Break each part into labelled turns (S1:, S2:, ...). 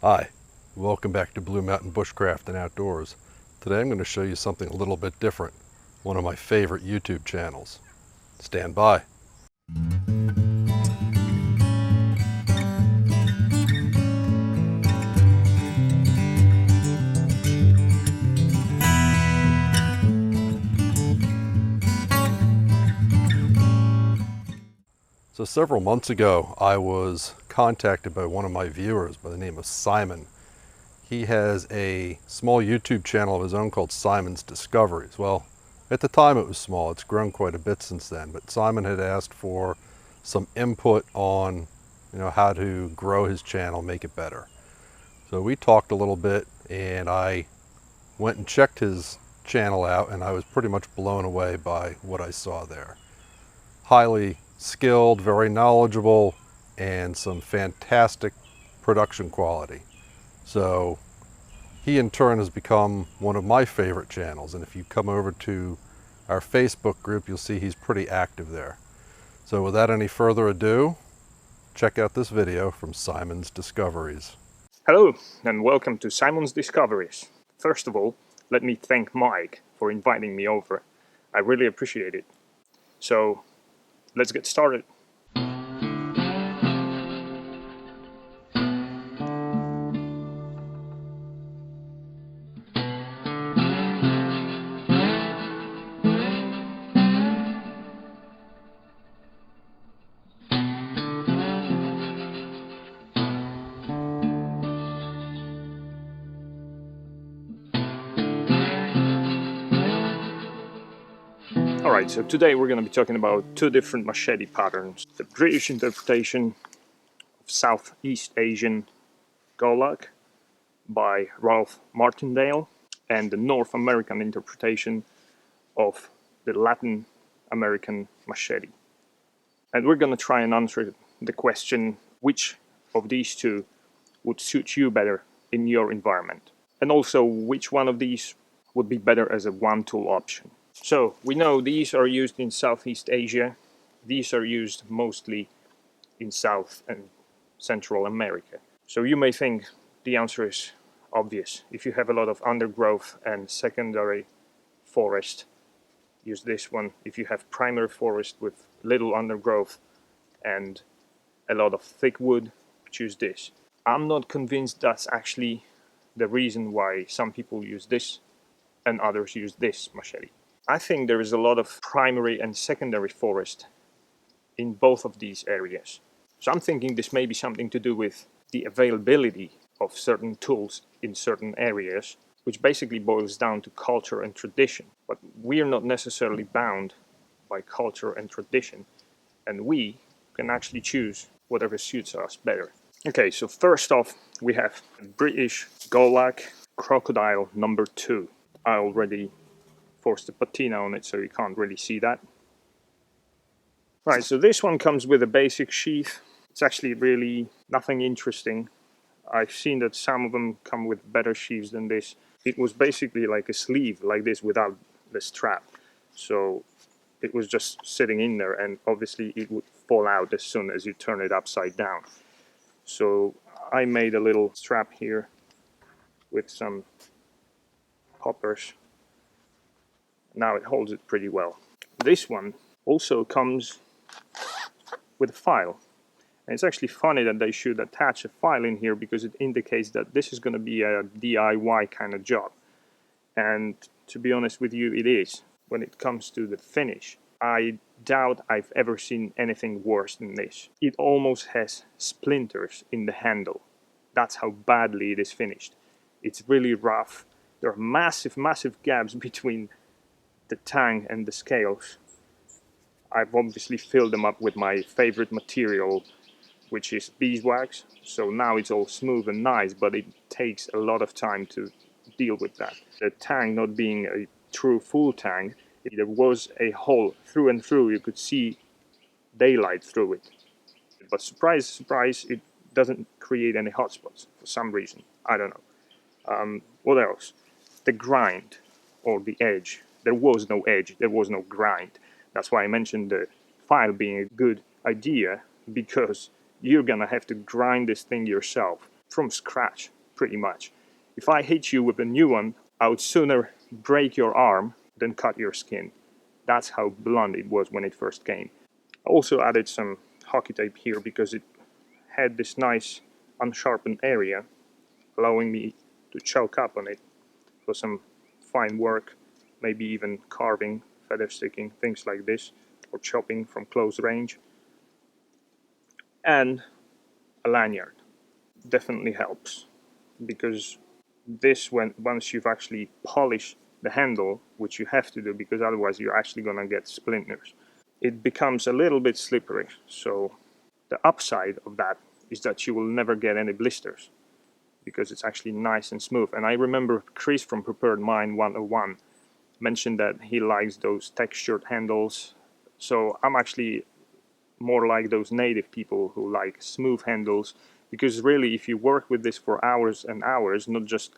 S1: Hi, welcome back to Blue Mountain Bushcraft and Outdoors. Today I'm going to show you something a little bit different, one of my favorite YouTube channels. Stand by. So several months ago I was contacted by one of my viewers by the name of Simon. He has a small YouTube channel of his own called Simon's Discoveries. Well, at the time it was small. It's grown quite a bit since then, but Simon had asked for some input on, how to grow his channel, make it better. So we talked a little bit and I went and checked his channel out, and I was pretty much blown away by what I saw there. Highly skilled, very knowledgeable, and some fantastic production quality. So he in turn has become one of my favorite channels, and if you come over to our Facebook group, you'll see he's pretty active there. So without any further ado, check out this video from Simon's Discoveries.
S2: Hello and welcome to Simon's Discoveries. First of all, let me thank Mike for inviting me over. I really appreciate it. So let's get started. Alright, so today we're going to be talking about two different machete patterns. The British interpretation of Southeast Asian Golok by Ralph Martindale, and the North American interpretation of the Latin American machete. And we're going to try and answer the question, which of these two would suit you better in your environment? And also, which one of these would be better as a one-tool option? So, we know these are used in Southeast Asia. These are used mostly in South and Central America. So you may think the answer is obvious. If you have a lot of undergrowth and secondary forest, use this one. If you have primary forest with little undergrowth and a lot of thick wood, choose this. I'm not convinced that's actually the reason why some people use this and others use this machete. I think there is a lot of primary and secondary forest in both of these areas. So I'm thinking this may be something to do with the availability of certain tools in certain areas, which basically boils down to culture and tradition. But we are not necessarily bound by culture and tradition, and we can actually choose whatever suits us better. Okay, so first off, we have British Golok Crocodile number 2. I already forced a patina on it, so you can't really see that. Right, so this one comes with a basic sheath. It's actually really nothing interesting. I've seen that some of them come with better sheaths than this. It was basically like a sleeve like this without the strap. So it was just sitting in there, and obviously it would fall out as soon as you turn it upside down. So I made a little strap here with some poppers. Now it holds it pretty well. This one also comes with a file. And it's actually funny that they should attach a file in here, because it indicates that this is going to be a DIY kind of job. And to be honest with you, it is. When it comes to the finish, I doubt I've ever seen anything worse than this. It almost has splinters in the handle. That's how badly it is finished. It's really rough. There are massive, massive gaps between the tang and the scales. I've obviously filled them up with my favorite material, which is beeswax. So now it's all smooth and nice, but it takes a lot of time to deal with that. The tang not being a true full tang, there was a hole through and through. You could see daylight through it. But surprise, surprise, it doesn't create any hot spots for some reason. I don't know. What else? The grind, or the edge. There was no edge, there was no grind. That's why I mentioned the file being a good idea, because you're gonna have to grind this thing yourself. from scratch, pretty much. If I hit you with a new one, I would sooner break your arm than cut your skin. That's how blunt it was when it first came. I also added some hockey tape here because it had this nice unsharpened area, allowing me to choke up on it for some fine work, maybe even carving, feather sticking, things like this, or chopping from close range. And a lanyard definitely helps, because this, once you've actually polished the handle, which you have to do because otherwise you're actually going to get splinters, it becomes a little bit slippery. So the upside of that is that you will never get any blisters because it's actually nice and smooth. And I remember Chris from Prepared Mind 101 mentioned that he likes those textured handles. So I'm actually more like those native people who like smooth handles, because really if you work with this for hours and hours, not just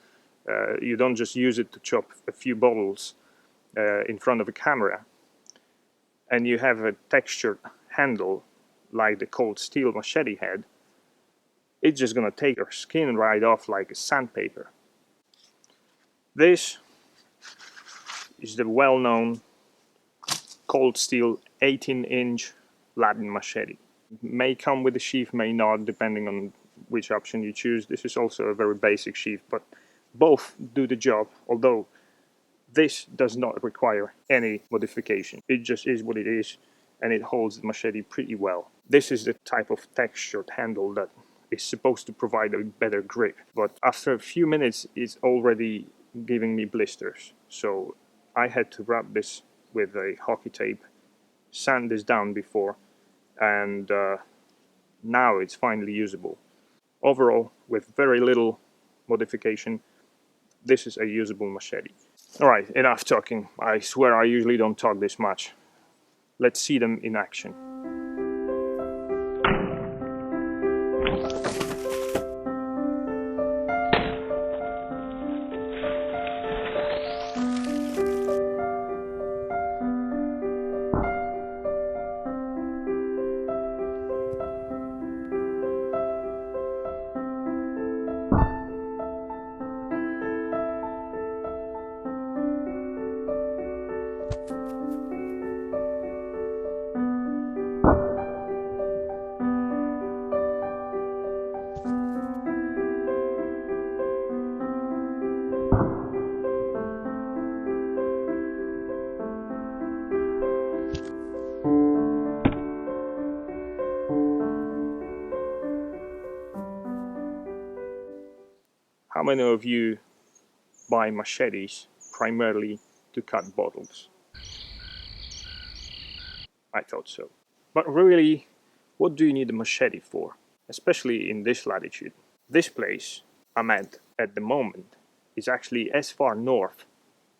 S2: you don't just use it to chop a few bottles in front of a camera, and you have a textured handle like the cold steel machete head, it's just gonna take your skin right off like a sandpaper. This is the well-known cold steel 18-inch Latin machete. May come with a sheath, may not, depending on which option you choose. This is also a very basic sheath, but both do the job, although this does not require any modification. It just is what it is, and it holds the machete pretty well. This is the type of textured handle that is supposed to provide a better grip, but after a few minutes it's already giving me blisters. So I had to wrap this with a hockey tape, sand this down before, and now it's finally usable. Overall, with very little modification, this is a usable machete. Alright, enough talking. I swear I usually don't talk this much. Let's see them in action. How many of you buy machetes primarily to cut bottles? I thought so. But really, what do you need a machete for? Especially in this latitude. This place I'm at the moment is actually as far north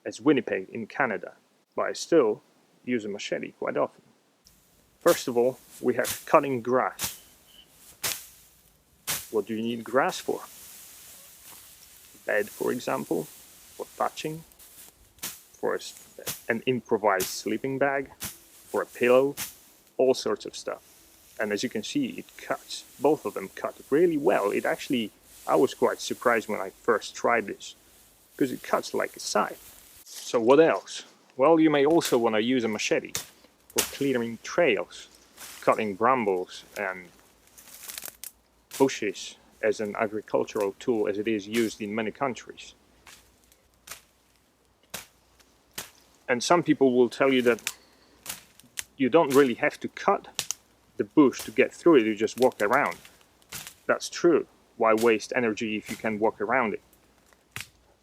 S2: as Winnipeg in Canada, but I still use a machete quite often. First of all, we have cutting grass. What do you need grass for? Bed, for example, for thatching, for an improvised sleeping bag, for a pillow, all sorts of stuff. And as you can see, it cuts. Both of them cut really well. It actually, I was quite surprised when I first tried this, because it cuts like a scythe. So what else? Well, you may also want to use a machete for clearing trails, cutting brambles and bushes as an agricultural tool, as it is used in many countries. And some people will tell you that you don't really have to cut the bush to get through it, you just walk around. That's true. Why waste energy if you can walk around it?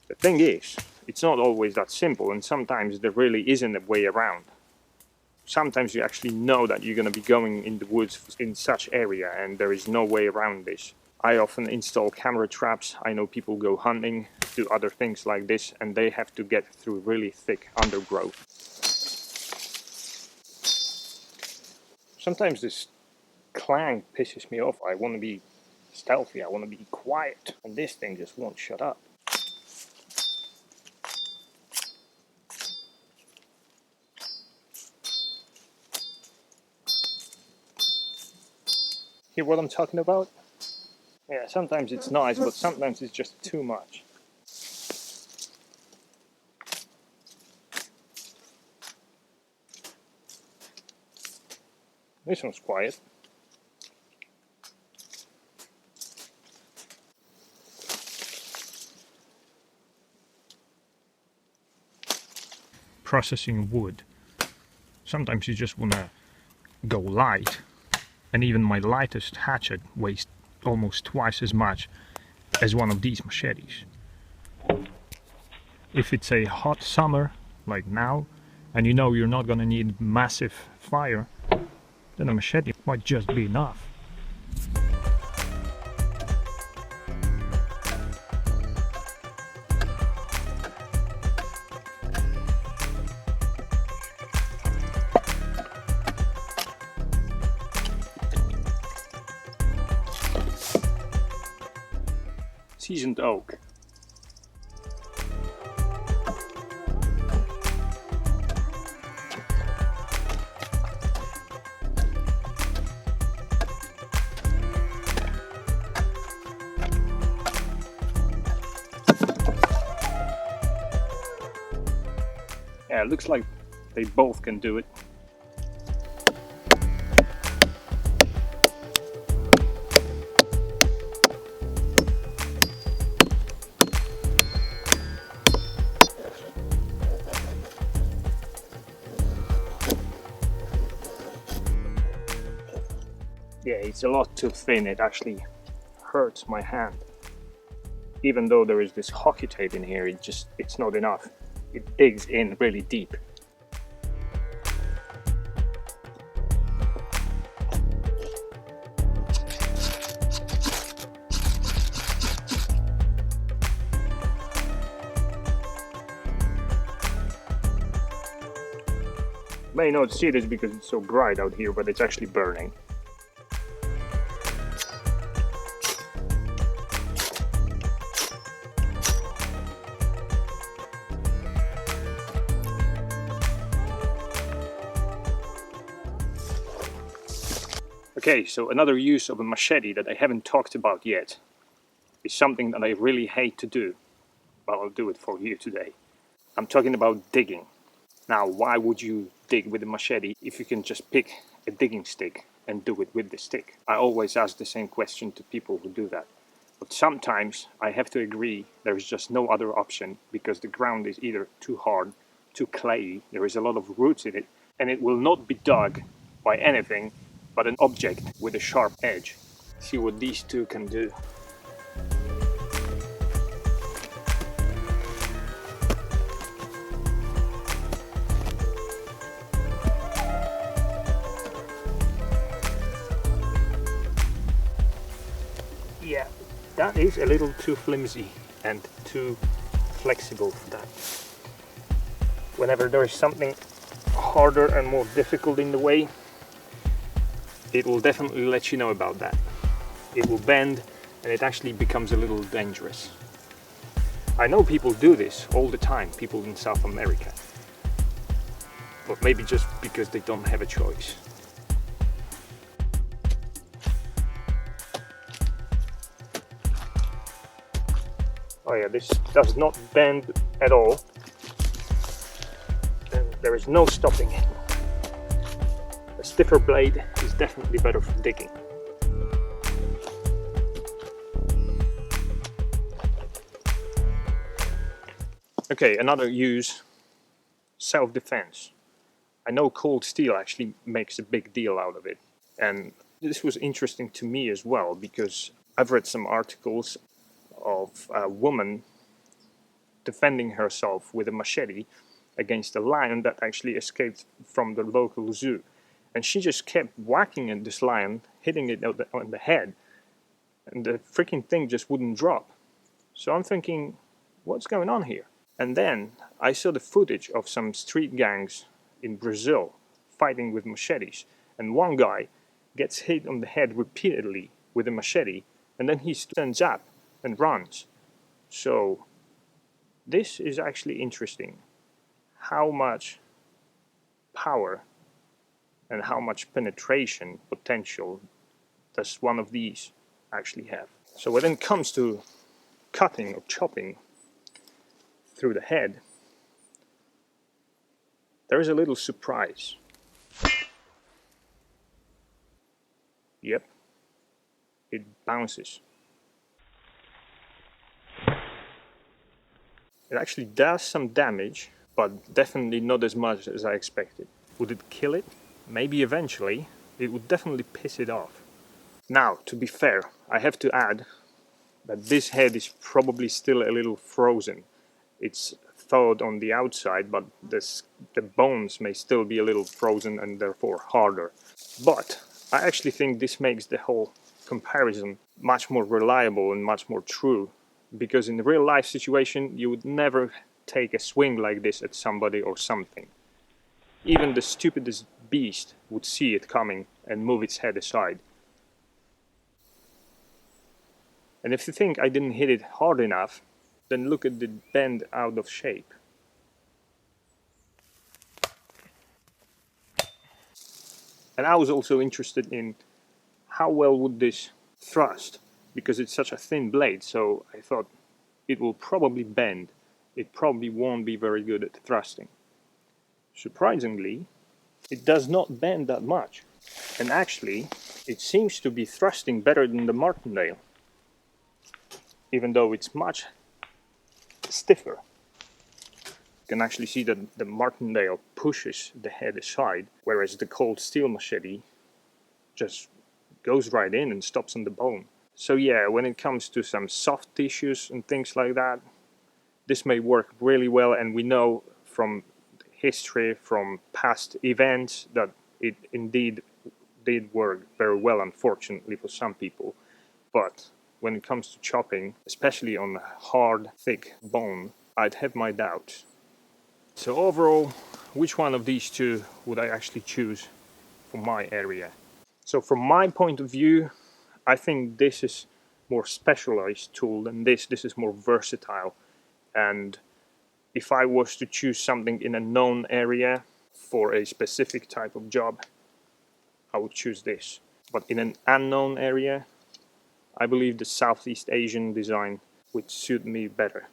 S2: The thing is, it's not always that simple, and sometimes there really isn't a way around. Sometimes you actually know that you're going to be going in the woods in such area and there is no way around this. I often install camera traps. I know people go hunting, do other things like this, and they have to get through really thick undergrowth. Sometimes this clang pisses me off. I want to be stealthy, I want to be quiet, and this thing just won't shut up. Hear what I'm talking about? Yeah, sometimes it's nice, but sometimes it's just too much. This one's quiet. Processing wood. Sometimes you just want to go light, and even my lightest hatchet weighs almost twice as much as one of these machetes. If it's a hot summer like now, and you know you're not gonna need massive fire, then a machete might just be enough. Seasoned oak. Yeah, it looks like they both can do it. Yeah, it's a lot too thin, it actually hurts my hand. Even though there is this hockey tape in here, it's not enough. It digs in really deep. May not see this because it's so bright out here, but it's actually burning. Okay, so another use of a machete that I haven't talked about yet is something that I really hate to do, but I'll do it for you today. I'm talking about digging. Now, why would you dig with a machete if you can just pick a digging stick and do it with the stick? I always ask the same question to people who do that. But sometimes I have to agree there is just no other option because the ground is either too hard, too clayey, there is a lot of roots in it, and it will not be dug by anything but an object with a sharp edge. See what these two can do. Yeah, that is a little too flimsy and too flexible for that. Whenever there is something harder and more difficult in the way, it will definitely let you know about that. It will bend and it actually becomes a little dangerous. I know people do this all the time, people in South America. But maybe just because they don't have a choice. Oh yeah, this does not bend at all. And there is no stopping it. A stiffer blade is definitely better for digging. Okay, another use, self-defense. I know cold steel actually makes a big deal out of it. And this was interesting to me as well because I've read some articles of a woman defending herself with a machete against a lion that actually escaped from the local zoo. And she just kept whacking at this lion, hitting it on the head, and the freaking thing just wouldn't drop. So I'm thinking, what's going on here? And then I saw the footage of some street gangs in Brazil fighting with machetes. And one guy gets hit on the head repeatedly with a machete, and then he stands up and runs. So this is actually interesting. How much power and how much penetration potential does one of these actually have? So when it comes to cutting or chopping through the head, there is a little surprise. Yep, it bounces. It actually does some damage, but definitely not as much as I expected. Would it kill it? Maybe eventually. It would definitely piss it off. Now, to be fair, I have to add that this head is probably still a little frozen. It's thawed on the outside, but the bones may still be a little frozen and therefore harder. But I actually think this makes the whole comparison much more reliable and much more true, because in a real life situation you would never take a swing like this at somebody or something. Even the stupidest beast would see it coming and move its head aside. And if you think I didn't hit it hard enough, then look at the bend out of shape. And I was also interested in how well would this thrust, because it's such a thin blade, so I thought it will probably bend. It probably won't be very good at thrusting. Surprisingly, it does not bend that much. And actually, it seems to be thrusting better than the Martindale, even though it's much stiffer. You can actually see that the Martindale pushes the head aside, whereas the cold steel machete just goes right in and stops on the bone. So yeah, when it comes to some soft tissues and things like that, this may work really well, and we know from history, from past events, that it indeed did work very well, unfortunately for some people. But when it comes to chopping, especially on hard, thick bone, I'd have my doubts. So overall, which one of these two would I actually choose for my area? So from my point of view, I think this is more specialized tool than this. This is more versatile. And if I was to choose something in a known area for a specific type of job, I would choose this. But in an unknown area, I believe the Southeast Asian design would suit me better.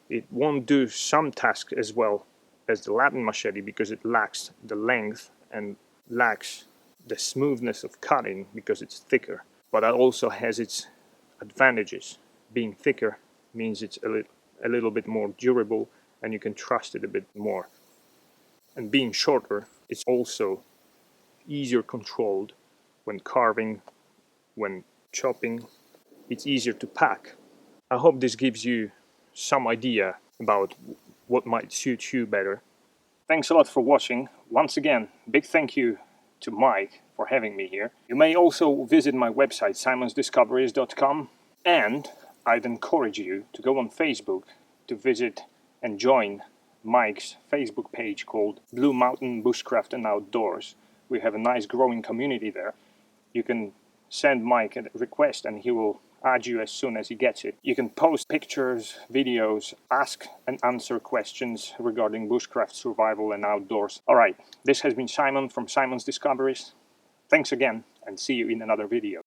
S2: It won't do some tasks as well as the Latin machete because it lacks the length and lacks the smoothness of cutting because it's thicker. But it also has its advantages. Being thicker means it's a little bit more durable and you can trust it a bit more. And being shorter, it's also easier controlled when carving, when chopping. It's easier to pack. I hope this gives you some idea about what might suit you better. Thanks a lot for watching. Once again, big thank you to Mike for having me here. You may also visit my website simonsdiscoveries.com, and I'd encourage you to go on Facebook to visit and join Mike's Facebook page called Blue Mountain Bushcraft and Outdoors. We have a nice growing community there. You can send Mike a request and he will add you as soon as he gets it. You can post pictures, videos, ask and answer questions regarding bushcraft, survival and outdoors. Alright, this has been Simon from Simon's Discoveries. Thanks again and see you in another video.